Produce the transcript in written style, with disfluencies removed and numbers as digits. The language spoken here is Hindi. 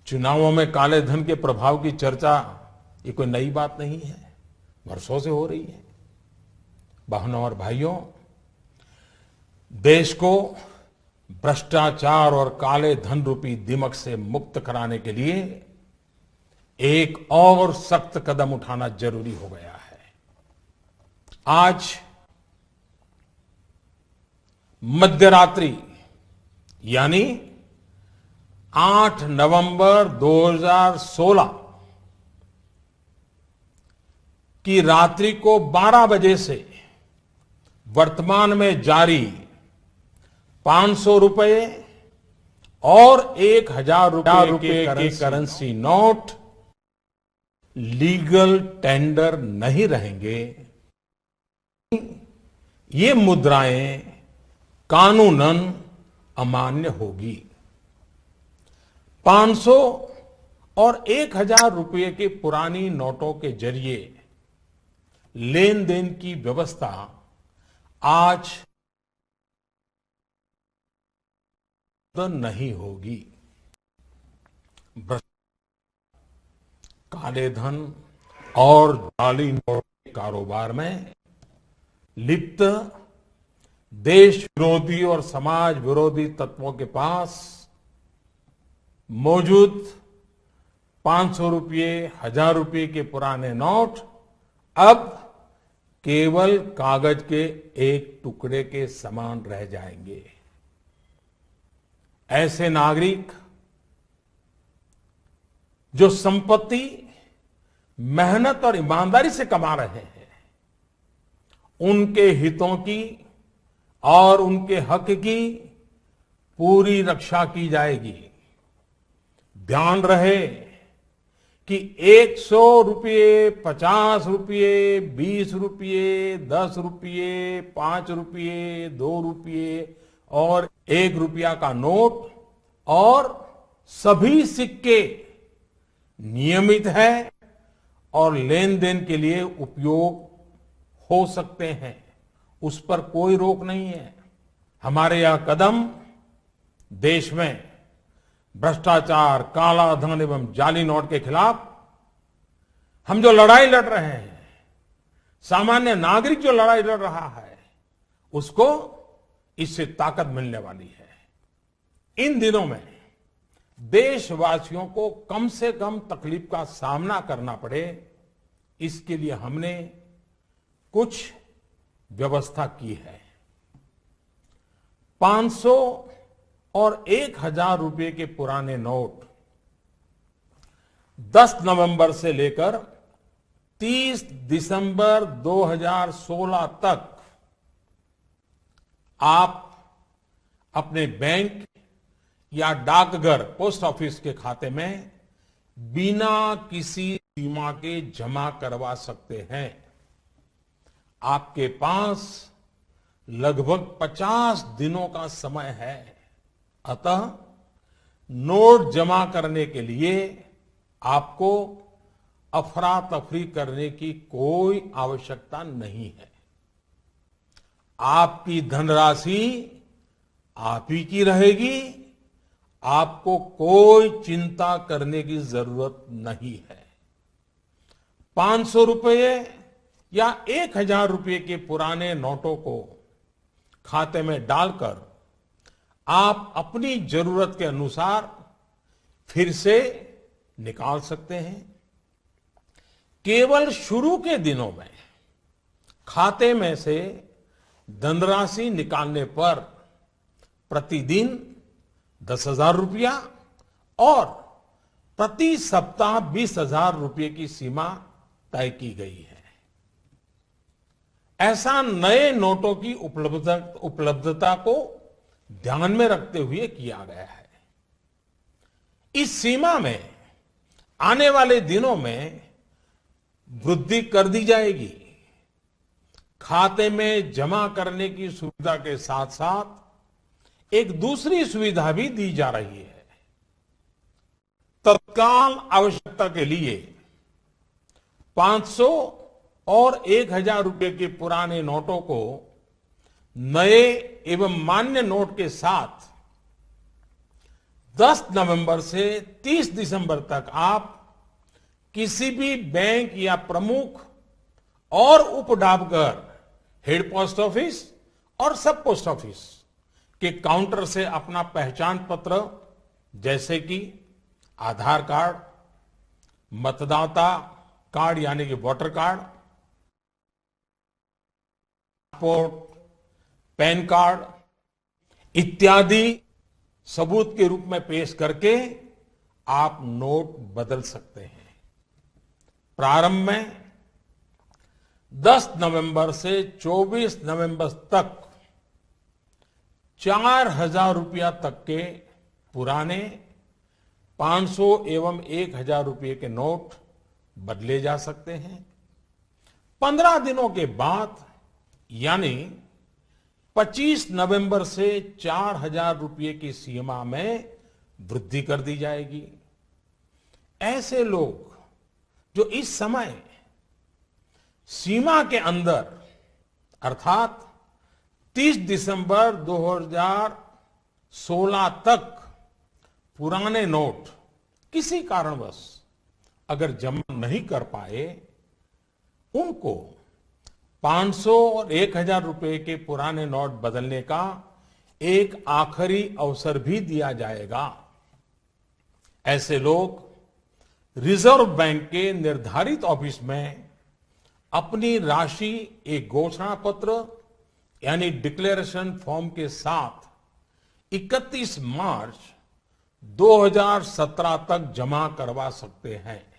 चुनावों में काले धन के प्रभाव की चर्चा ये कोई नई बात नहीं है, वर्षों से हो रही है। बहनों और भाइयों, देश को भ्रष्टाचार और काले धन रूपी दिमक से मुक्त कराने के लिए एक और सख्त कदम उठाना जरूरी हो गया है। आज मध्यरात्रि यानी 8 नवंबर 2016 की रात्रि को 12 बजे से वर्तमान में जारी 500 रुपए और 1000 रुपए के करेंसी नोट लीगल टेंडर नहीं रहेंगे। ये मुद्राएं कानूनन अमान्य होगी। 500 और 1000 रुपए के पुरानी नोटों के जरिए लेन देन की व्यवस्था आज नहीं होगी। काले धन और जाली नोट के कारोबार में लिप्त देश विरोधी और समाज विरोधी तत्वों के पास मौजूद 500 रुपये, 1000 रुपये के पुराने नोट अब केवल कागज के एक टुकड़े के समान रह जाएंगे। ऐसे नागरिक जो संपत्ति मेहनत और ईमानदारी से कमा रहे हैं, उनके हितों की और उनके हक की पूरी रक्षा की जाएगी। ध्यान रहे कि 100 रुपये, 50 रुपये, 20 रुपये, 10 रुपये, 5 रुपये, 2 रुपये और 1 रुपया का नोट और सभी सिक्के नियमित है और लेन देन के लिए उपयोग हो सकते हैं, उस पर कोई रोक नहीं है। हमारे यह कदम देश में भ्रष्टाचार, काला धन एवं जाली नोट के खिलाफ हम जो लड़ाई लड़ रहे हैं, सामान्य नागरिक जो लड़ाई लड़ रहा है, उसको इससे ताकत मिलने वाली है। इन दिनों में देशवासियों को कम से कम तकलीफ का सामना करना पड़े, इसके लिए हमने कुछ व्यवस्था की है। 500 और 1000 रुपये के पुराने नोट 10 नवंबर से लेकर 30 दिसंबर 2016 तक आप अपने बैंक या डाकघर, पोस्ट ऑफिस के खाते में बिना किसी सीमा के जमा करवा सकते हैं। आपके पास लगभग 50 दिनों का समय है। अतः नोट जमा करने के लिए आपको अफरा तफरी करने की कोई आवश्यकता नहीं है। आपकी धनराशि आप ही की रहेगी, आपको कोई चिंता करने की जरूरत नहीं है। 500 रुपये या 1000 रुपये के पुराने नोटों को खाते में डालकर आप अपनी जरूरत के अनुसार फिर से निकाल सकते हैं। केवल शुरू के दिनों में खाते में से धनराशि निकालने पर प्रतिदिन 10,000 रुपया और प्रति सप्ताह 20,000 रुपये की सीमा तय की गई है। ऐसा नए नोटों की उपलब्धता को ध्यान में रखते हुए किया गया है। इस सीमा में आने वाले दिनों में वृद्धि कर दी जाएगी। खाते में जमा करने की सुविधा के साथ साथ एक दूसरी सुविधा भी दी जा रही है। तत्काल आवश्यकता के लिए 500 और 1000 रुपये के पुराने नोटों को नए एवं मान्य नोट के साथ 10 नवंबर से 30 दिसंबर तक आप किसी भी बैंक या प्रमुख और उप डाकघर, हेड पोस्ट ऑफिस और सब पोस्ट ऑफिस के काउंटर से अपना पहचान पत्र जैसे कि आधार कार्ड, मतदाता कार्ड यानी कि voter card, passport, pan card इत्यादि सबूत के रूप में पेश करके आप नोट बदल सकते हैं। प्रारंभ में 10 नवंबर से 24 नवंबर तक 4,000 रुपया तक के पुराने 500 एवं 1,000 रुपये के नोट बदले जा सकते हैं। 15 दिनों के बाद यानी 25 नवंबर से 4,000 रुपये की सीमा में वृद्धि कर दी जाएगी। ऐसे लोग जो इस समय सीमा के अंदर अर्थात 30 दिसंबर 2016 तक पुराने नोट किसी कारणवश अगर जमा नहीं कर पाए, उनको 500 और 1,000 रुपए के पुराने नोट बदलने का एक आखिरी अवसर भी दिया जाएगा। ऐसे लोग रिजर्व बैंक के निर्धारित ऑफिस में अपनी राशि एक घोषणा पत्र यानी डिक्लेरेशन फॉर्म के साथ 31 मार्च 2017 तक जमा करवा सकते हैं।